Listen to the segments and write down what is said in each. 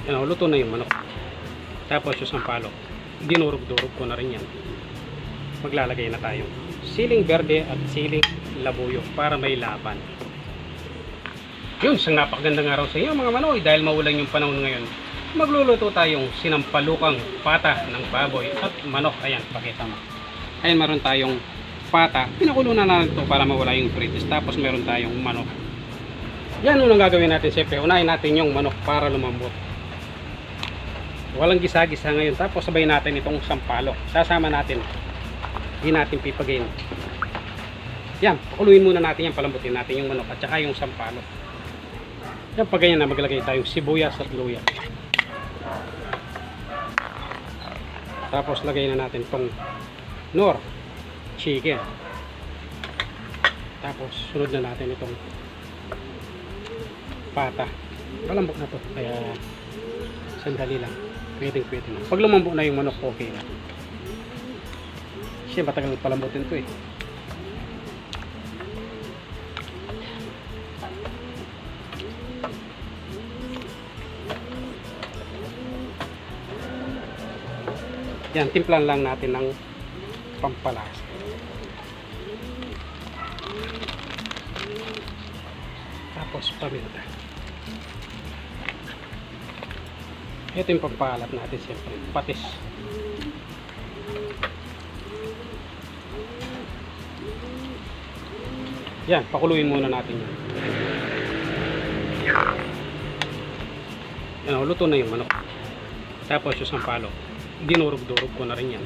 Yan o, luto na yung manok. Tapos yung sampalok, dinurog-durog ko na rin yan. Maglalagay na tayo siling berde at siling labuyo para may laban. Yun, isang napakagandang araw sa inyo mga manoy. Dahil maulan yung panahon ngayon, magluluto tayong sinampalukang pata ng baboy at manok. Ayan, pakita mo. Ayan, meron tayong pata. Pinakulo na natin ito para mawala yung pritis. Tapos meron tayong manok. Yan, unang gagawin natin. Siyempre, unahin natin yung manok para lumambot. Walang gisa-gisa ngayon. Tapos sabay natin itong sampalok. Sasama natin. Hindi natin pipagayin. Yan, pakuluin muna natin yan. Palambutin natin yung manok at saka yung sampalok. Yan, pag ganyan na maglagay tayong sibuyas at luya. Tapos lagay na natin itong nor chicken. Tapos sunod na natin itong pata. Malambok na to. Kaya sandali lang. Pwede na. Pag lumambok na yung manok, okay na. Siya matagal palambutin to eh. Yan, timplan lang natin ng pampalasa. Tapos paminta. Ito yung pampalat natin siyempre. Patis. Yan, pakuluin muna natin yan. Yan, luto na yung manok. Tapos yung sampalok, dinurog-durog ko na rin yan.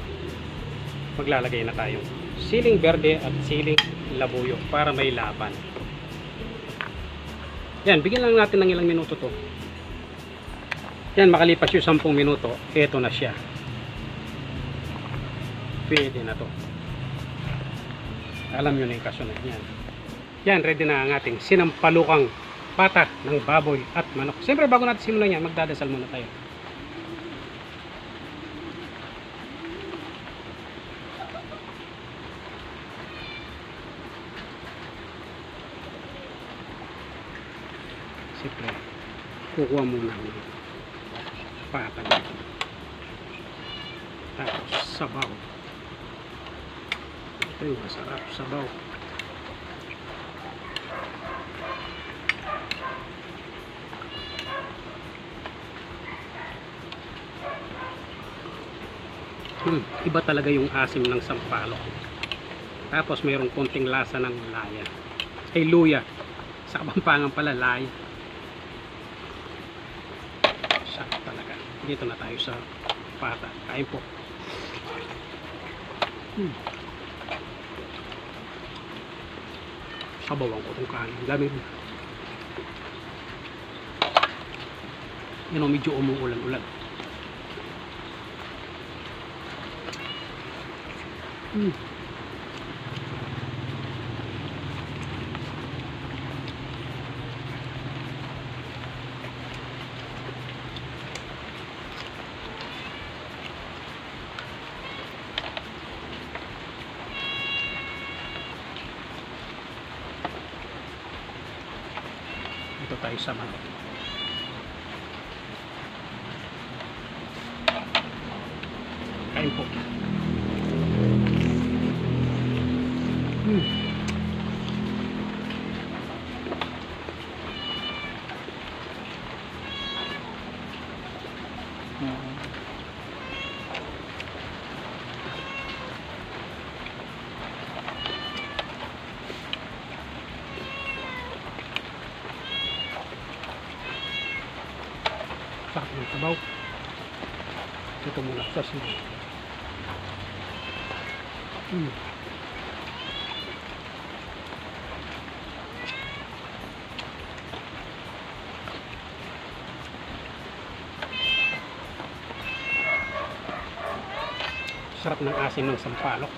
Maglalagay na tayo siling berde at siling labuyo para may laban. Yan, bigyan lang natin ng ilang minuto to. Yan, makalipas yung 10 minuto, eto na siya. Pwede na to. Alam nyo na yung kasunod yan. Yan, ready na ang ating sinampalukang pata ng baboy at manok. Siyempre, bago natin simulan yan, magdadasal muna tayo. Siyempre, kukuha muna ng pata natin. Tapos, sabaw. Ito yung masarap, sabaw. Iba talaga yung asim ng sampalok. Tapos mayroong konting lasa ng laya. Ay, luya. Sa Kapampangan pala, laya. Sarap talaga. Dito na tayo sa pata. Kain po. Sabawan ko itong kanin. Lamig. Yan o, medyo umuulan-ulan. Ito tayo sa manok. Kain po. Sarap ng sabaw. Ito muna sa sili. Sarap ng asin ng sampalok.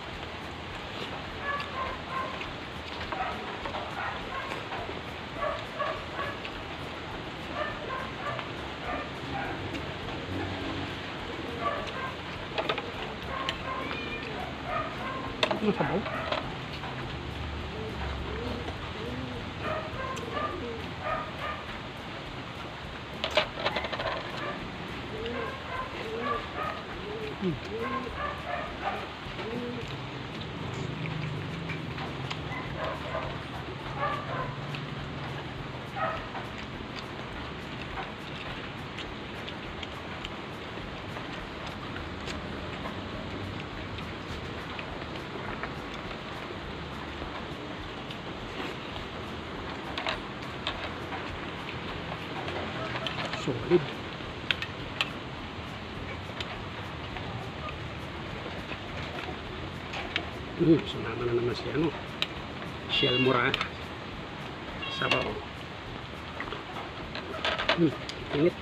Ano sabaw? Hmm. Solid. Sumama na naman si ano, shell mura sabaw. Init.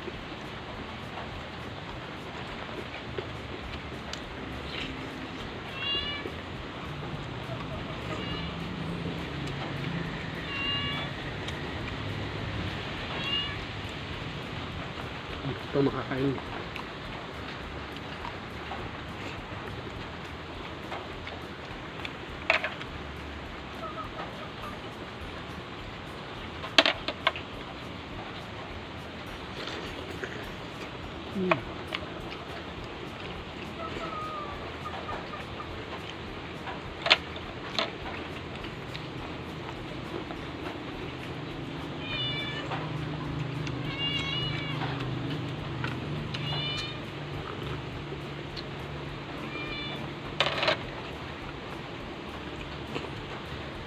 Ito makakain.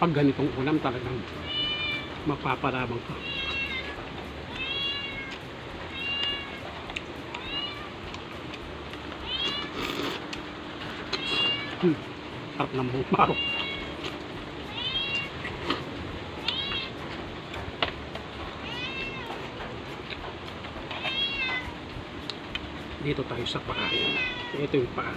Pag ganitong ulam talagang mapaparabang ka. Sarap ng bumaro. Dito tayo sa paa. Ito yung paa.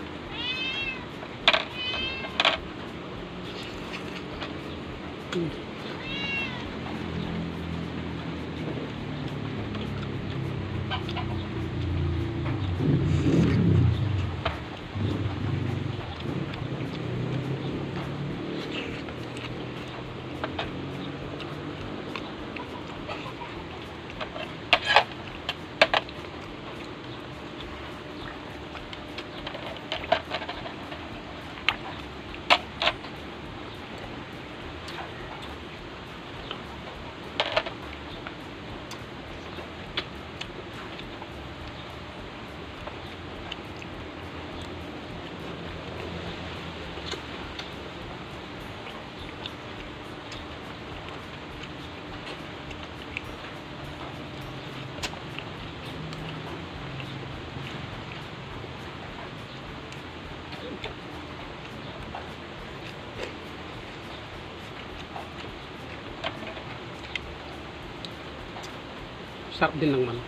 Sarap din ng manok.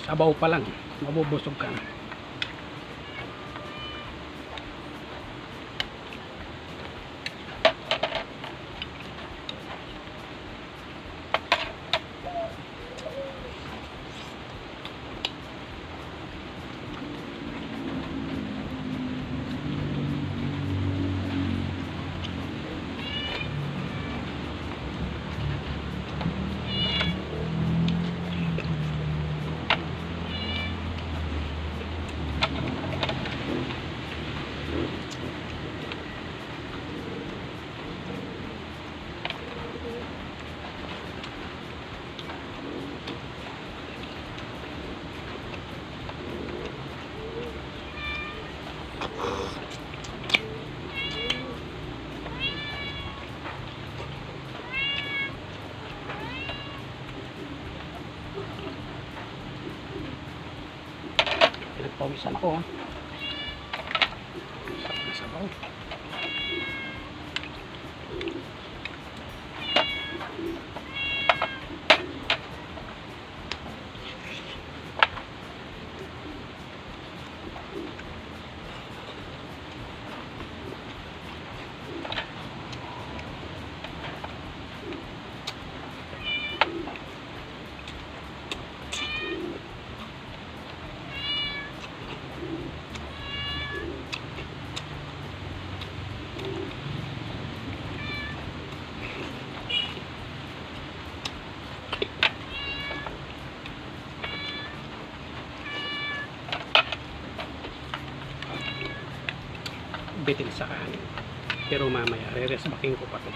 Sabaw pa lang, mabubusog ka na. Pinagpawisan ako. Sarap na sabaw. bitbitin sa kanin. Pero mamaya, re-resbaking ko pa to.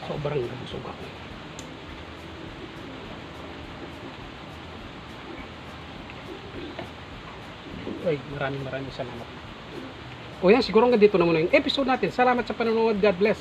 Sobrang nabusog ako. Ay, maraming salamat. O yan, siguro hanggang dito na muna yung episode natin. Salamat sa panonood. God bless.